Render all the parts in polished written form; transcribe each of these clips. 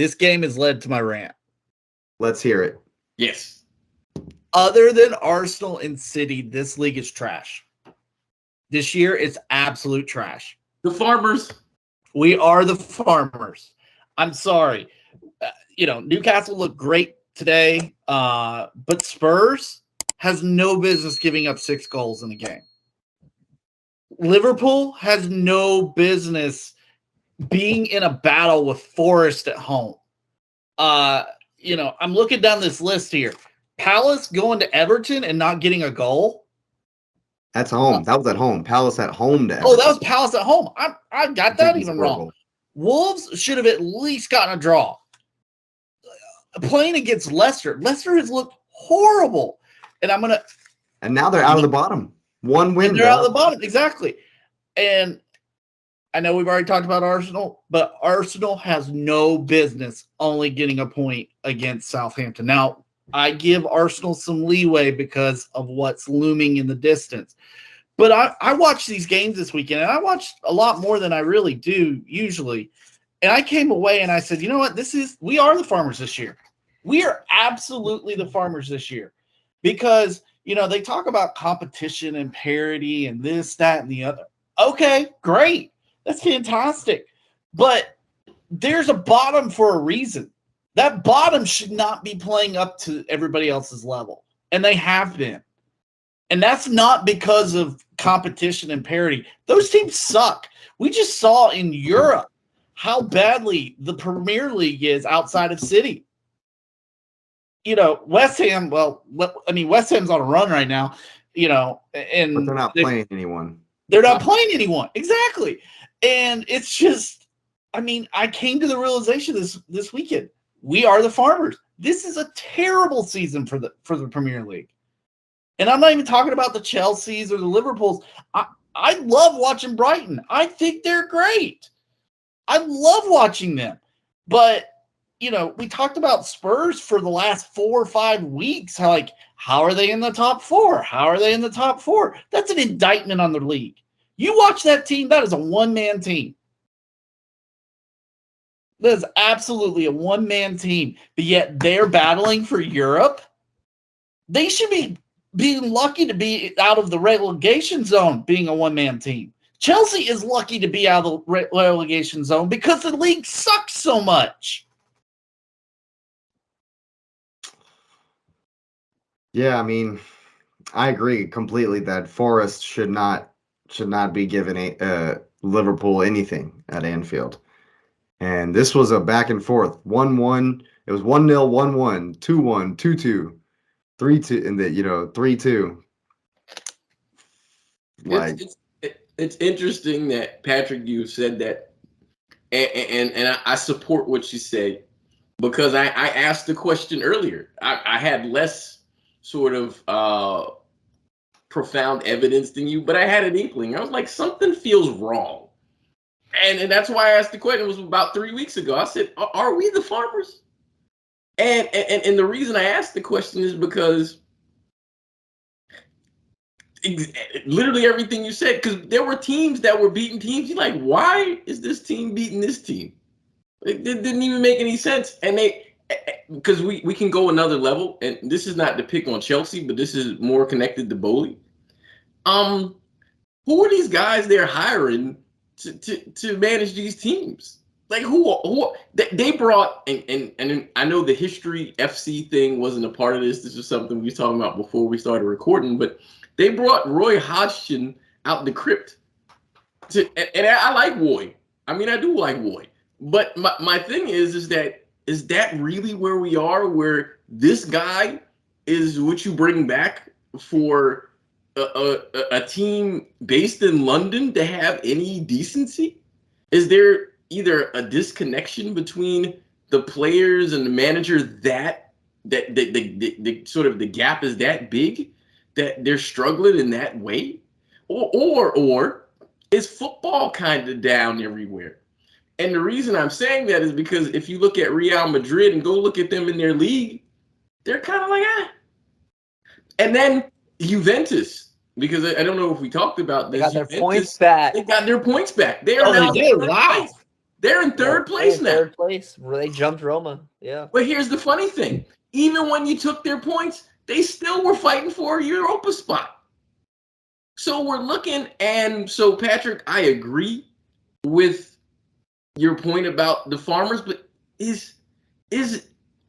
This game has led to my rant. Let's hear it. Yes. Other than Arsenal and City, this league is trash. This year, it's absolute trash. The Farmers. We are the Farmers. I'm sorry. Newcastle looked great today, but Spurs has no business giving up 6 goals in a game. Liverpool has no business being in a battle with Forest at home. I'm looking down this list here. Palace going to Everton and not getting a goal. That's home. That was at home. Palace at home to Everton. Oh, that was Palace at home. I got that even wrong. Wolves should have at least gotten a draw. Playing against Leicester. Leicester has looked horrible. And now they're out of the bottom. One win. They're out of the bottom. Exactly. And I know we've already talked about Arsenal, but Arsenal has no business only getting a point against Southampton. Now, I give Arsenal some leeway because of what's looming in the distance. But I watched these games this weekend, and I watched a lot more than I really do usually. And I came away and I said, you know what? We are the Farmers this year. We are absolutely the Farmers this year. Because, they talk about competition and parity and this, that, and the other. Okay, great. That's fantastic. But there's a bottom for a reason. That bottom should not be playing up to everybody else's level. And they have been. And that's not because of competition and parity. Those teams suck. We just saw in Europe how badly the Premier League is outside of City. West Ham, West Ham's on a run right now, and but they're not playing anyone. They're not playing anyone. Exactly. And it's just, I came to the realization this weekend. We are the Farmers. This is a terrible season for the Premier League. And I'm not even talking about the Chelseas or the Liverpools. I love watching Brighton. I think they're great. I love watching them. But, we talked about Spurs for the last 4 or 5 weeks. How are they in the top 4? How are they in the top 4? That's an indictment on the league. You watch that team, that is a one-man team. That is absolutely a one-man team. But yet they're battling for Europe. They should be being lucky to be out of the relegation zone being a one-man team. Chelsea is lucky to be out of the relegation zone because the league sucks so much. Yeah, I agree completely that Forest should not be giving Liverpool anything at Anfield. And this was a back and forth. 1-1. It was 1-0, 1-1, 2-1, 2-2, 3-2, and 3-2. It's interesting that, Patrick, you said that, and I support what you say, because I asked the question earlier. I had less sort of profound evidence than you, but I had an inkling. I was like, something feels wrong. And that's why I asked the question. It was about 3 weeks ago. I said, are we the Farmers? And the reason I asked the question is because literally everything you said, because there were teams that were beating teams. You're like, why is this team beating this team? It didn't even make any sense. And because we can go another level, and this is not to pick on Chelsea, but this is more connected to Bowley. Who are these guys they're hiring to manage these teams? Like who they brought, and I know the History FC thing wasn't a part of this. This was something we were talking about before we started recording, but they brought Roy Hodgson out the crypt. And I like Roy. I do like Roy. But my thing is that really where we are, where this guy is what you bring back for a team based in London to have any decency? Is there either a disconnection between the players and the manager that the sort of the gap is that big that they're struggling in that way? Or is football kind of down everywhere? And the reason I'm saying that is because if you look at Real Madrid and go look at them in their league, they're kind of like, And then Juventus, because I don't know if we talked about this. They got their points back. They got their points back. They are Oh, now they did? third Wow. place. They're in third place now. Third place, where they jumped Roma. Yeah. But here's the funny thing. Even when you took their points, they still were fighting for a Europa spot. So we're looking, and so Patrick, I agree with your point about the farmers, but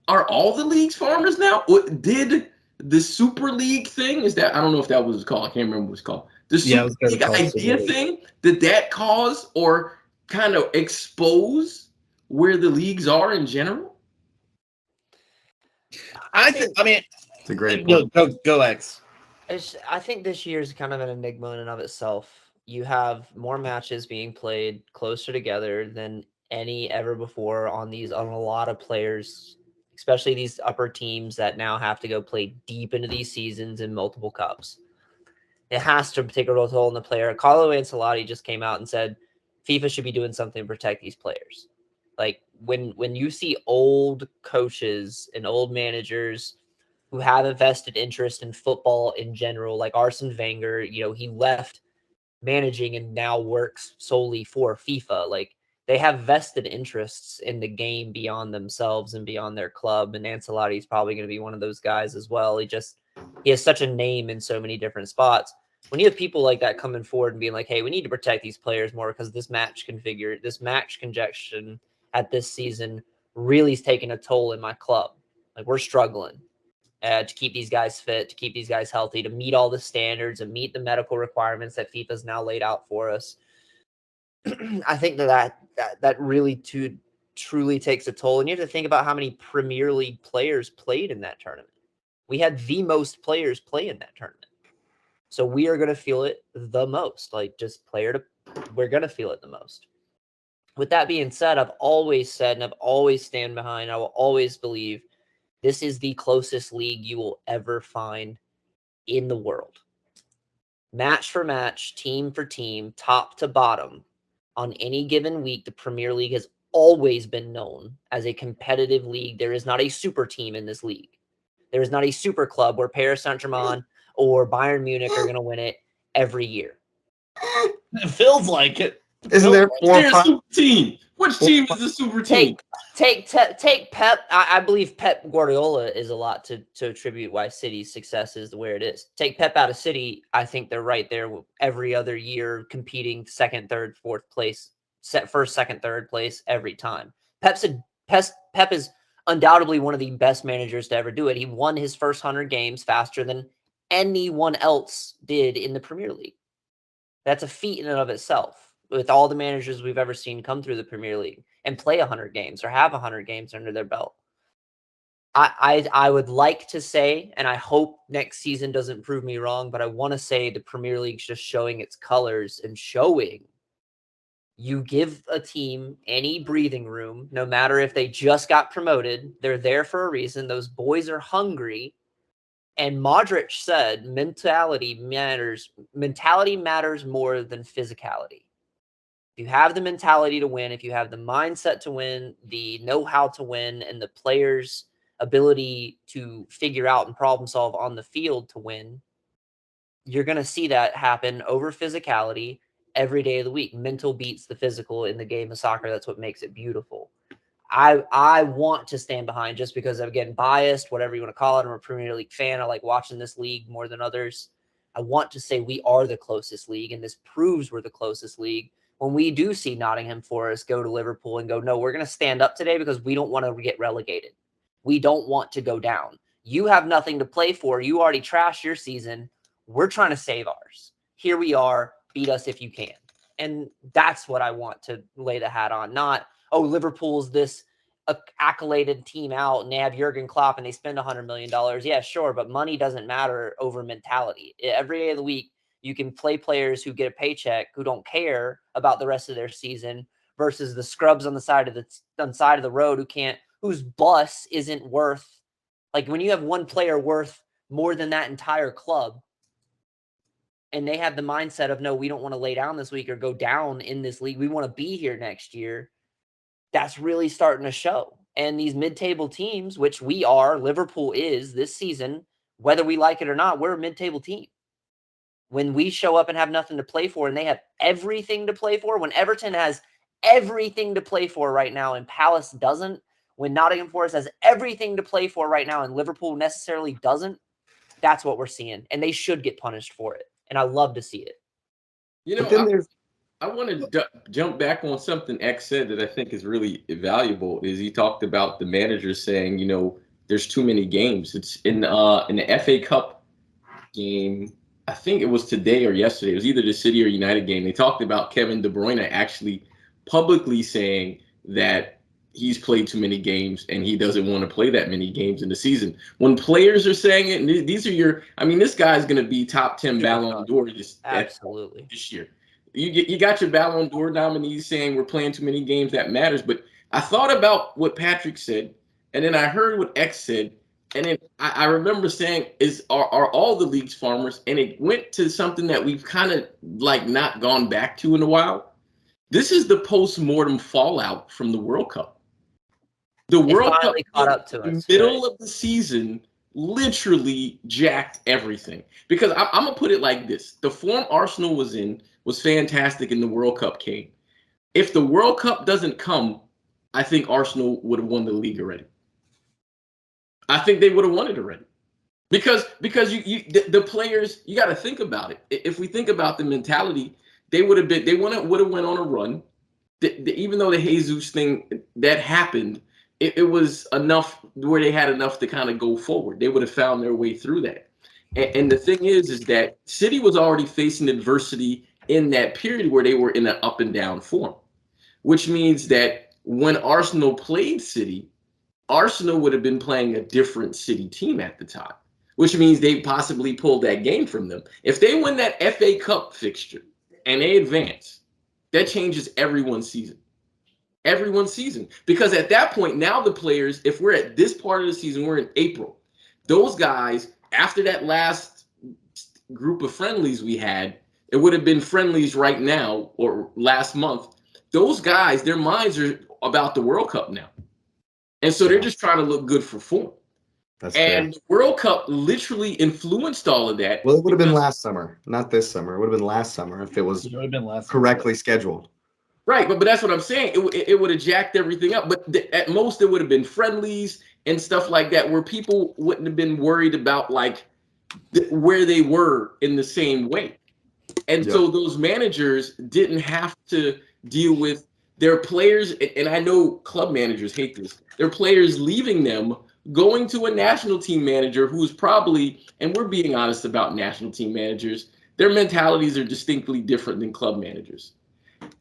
are all the leagues farmers now? Did the Super League thing, I don't know if that was called, I can't remember what it's called. The Super League idea thing, did that cause or kind of expose where the leagues are in general? I mean, It's a great point. Go X. I think this year is kind of an enigma in and of itself. You have more matches being played closer together than any ever before on a lot of players, especially these upper teams that now have to go play deep into these seasons in multiple cups. It has to take a real toll on the player. Carlo Ancelotti just came out and said FIFA should be doing something to protect these players. Like when you see old coaches and old managers who have a vested interest in football in general, like Arsene Wenger, he left managing and now works solely for FIFA. Like they have vested interests in the game beyond themselves and beyond their club. And Ancelotti is probably going to be one of those guys as well. He has such a name in so many different spots. When you have people like that coming forward and being like, hey, we need to protect these players more because this match congestion at this season really is taking a toll in my club. Like we're struggling to keep these guys fit, to keep these guys healthy, to meet all the standards and meet the medical requirements that FIFA's now laid out for us. I think that really truly takes a toll. And you have to think about how many Premier League players played in that tournament. We had the most players play in that tournament. So we are going to feel it the most. Like just we're going to feel it the most. With that being said, I've always said, and I've always stand behind, I will always believe this is the closest league you will ever find in the world. Match for match, team for team, top to bottom, on any given week, the Premier League has always been known as a competitive league. There is not a super team in this league. There is not a super club where Paris Saint-Germain or Bayern Munich are going to win it every year. It feels like it. Isn't there 4 or 5 super team? Which team is the super team? Take Pep. I believe Pep Guardiola is a lot to attribute why City's success is the way it is. Take Pep out of City, I think they're right there every other year competing second, third, fourth place, first, second, third place every time. Pep is undoubtedly one of the best managers to ever do it. He won his first 100 games faster than anyone else did in the Premier League. That's a feat in and of itself. With all the managers we've ever seen come through the Premier League and play 100 games or have 100 games under their belt. I would like to say, and I hope next season doesn't prove me wrong, but I want to say the Premier League's just showing its colors and showing you give a team any breathing room, no matter if they just got promoted, they're there for a reason. Those boys are hungry. And Modric said mentality matters more than physicality. If you have the mentality to win, if you have the mindset to win, the know-how to win, and the players' ability to figure out and problem solve on the field to win, you're going to see that happen over physicality every day of the week. Mental beats the physical in the game of soccer. That's what makes it beautiful. I want to stand behind, just because I'm getting biased, whatever you want to call it. I'm a Premier League fan. I like watching this league more than others. I want to say we are the closest league, and this proves we're the closest league. When we do see Nottingham Forest go to Liverpool and go, no, we're going to stand up today because we don't want to get relegated. We don't want to go down. You have nothing to play for. You already trashed your season. We're trying to save ours. Here we are. Beat us if you can. And that's what I want to lay the hat on. Not, oh, Liverpool's this accoladed team out and they have Jurgen Klopp and they spend $100 million. Yeah, sure. But money doesn't matter over mentality. Every day of the week, you can play players who get a paycheck, who don't care about the rest of their season, versus the scrubs on the side of the road whose bus isn't worth, like when you have one player worth more than that entire club, and they have the mindset of, no, we don't want to lay down this week or go down in this league. We want to be here next year. That's really starting to show. And these mid-table teams, which we are, Liverpool is this season, whether we like it or not, we're a mid-table team. When we show up and have nothing to play for and they have everything to play for, when Everton has everything to play for right now and Palace doesn't, when Nottingham Forest has everything to play for right now and Liverpool necessarily doesn't, that's what we're seeing. And they should get punished for it. And I love to see it. You But know, then there's I want to jump back on something X said that I think is really valuable. Is he talked about the manager saying, there's too many games. It's in the FA Cup game. I think it was today or yesterday. It was either the City or United game. They talked about Kevin De Bruyne actually publicly saying that he's played too many games and he doesn't want to play that many games in the season. When players are saying it, and these are this guy's going to be top 10 Ballon d'Or Absolutely. this year. You got your Ballon d'Or nominees saying we're playing too many games. That matters. But I thought about what Patrick said, and then I heard what X said, and then I remember saying, are all the league's farmers? And it went to something that we've kind of like not gone back to in a while. This is the post-mortem fallout from the World Cup. The World Cup caught up to the us, middle of the season literally jacked everything. Because I'm gonna put it like this: the form Arsenal was in was fantastic, and the World Cup came. If the World Cup doesn't come, I think Arsenal would have won the league already. I think they would have won it already. Because the players, you got to think about it. If we think about the mentality, they would have went on a run. Even though the Jesus thing that happened, it was enough where they had enough to kind of go forward. They would have found their way through that. And the thing is that City was already facing adversity in that period where they were in an up and down form, which means that when Arsenal played City, Arsenal would have been playing a different City team at the time, which means they possibly pulled that game from them. If they win that FA Cup fixture and they advance, that changes everyone's season. Everyone's season. Because at that point, now the players, if we're at this part of the season, we're in April. Those guys, after that last group of friendlies we had, it would have been friendlies right now or last month. Those guys, their minds are about the World Cup now. And so they're just trying to look good for form. that's And fair. the World Cup literally influenced all of that. Well, it would have been last summer, not this summer. It would have been last summer if it was It would have been last correctly scheduled. Right, but that's what I'm saying. It would have jacked everything up. But at most, it would have been friendlies and stuff like that, where people wouldn't have been worried about like where they were in the same way. And so those managers didn't have to deal with their players. And I know club managers hate this. Their players leaving them, going to a national team manager who's probably, and we're being honest about national team managers, their mentalities are distinctly different than club managers.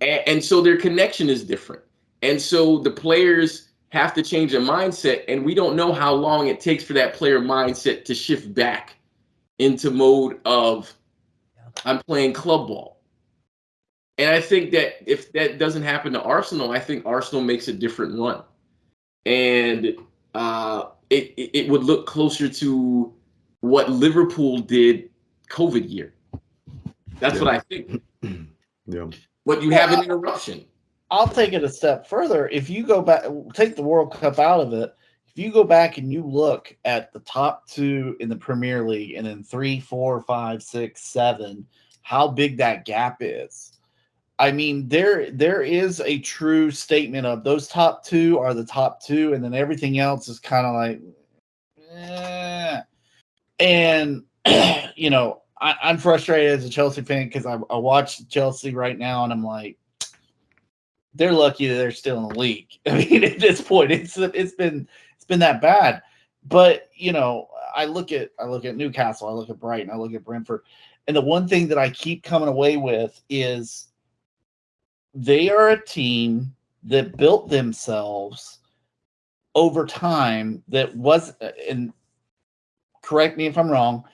And so their connection is different. And so the players have to change their mindset. And we don't know how long it takes for that player mindset to shift back into mode of, I'm playing club ball. And I think that if that doesn't happen to Arsenal, I think Arsenal makes a different run. And it would look closer to what Liverpool did COVID year. That's what I think. Yeah. But you have an interruption. I'll take it a step further. If you go back, take the World Cup out of it. If you go back and you look at the top two in the Premier League and then 3, 4, 5, 6, 7, how big that gap is. I mean, there is a true statement of those top two are the top two, and then everything else is kind of like, eh. And, I'm frustrated as a Chelsea fan because I watch Chelsea right now and I'm like, they're lucky that they're still in the league. I mean, at this point, it's been that bad. But I look at Newcastle, I look at Brighton, I look at Brentford, and the one thing that I keep coming away with is they are a team that built themselves over time. That was, and correct me if I'm wrong,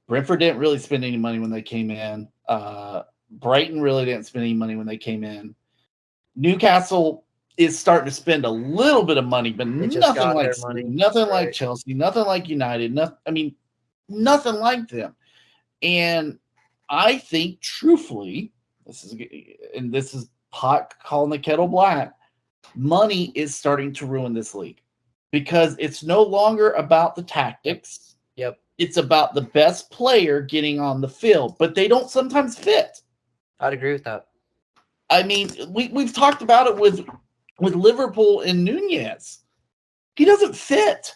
Brentford didn't really spend any money when they came in. Brighton really didn't spend any money when they came in. Newcastle is starting to spend a little bit of money, but nothing like City, nothing like Chelsea, nothing like United. Nothing like them. And I think, truthfully, this is pot calling the kettle black. Money is starting to ruin this league because it's no longer about the tactics. Yep. It's about the best player getting on the field, but they don't sometimes fit. I'd agree with that. I mean, we've talked about it with Liverpool and Nunez. He doesn't fit.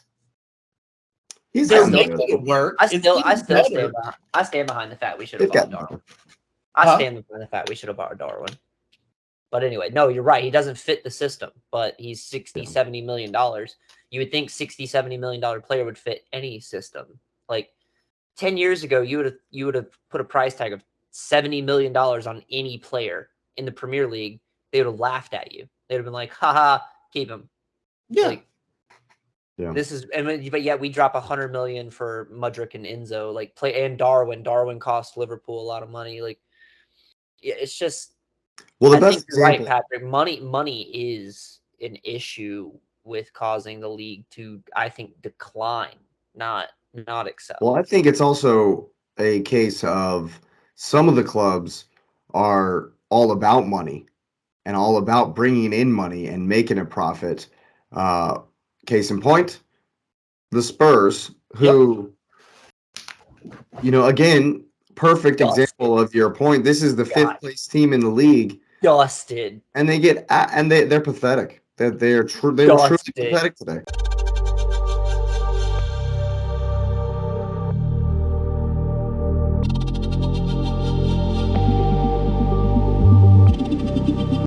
He's They're gotten making better. it work. I It's still getting better. stand behind the fact we should They've have bought gotten Darwin. better. I Huh? stand behind the fact we should have bought Darwin. But anyway, no, you're right. He doesn't fit the system, but he's 60, Yeah. $70 million. You would think $60, $70 million player would fit any system. Like 10 years ago, you would have put a price tag of $70 million on any player in the Premier League. They would have laughed at you. They'd have been like, haha, keep him. Yeah. Like, Yeah. this is, but yet we drop $100 million for Mudryk and Enzo, like and Darwin. Darwin cost Liverpool a lot of money. Like, yeah, it's just. Well, the I best think you're right, example. Patrick. Money is an issue with causing the league to, I think, decline, not excel. Well, I think it's also a case of some of the clubs are all about money and all about bringing in money and making a profit. Case in point, the Spurs, who, again, perfect example of your point. This is the fifth place team in the league, Dusted. and they're pathetic. They're truly Dusted. pathetic today.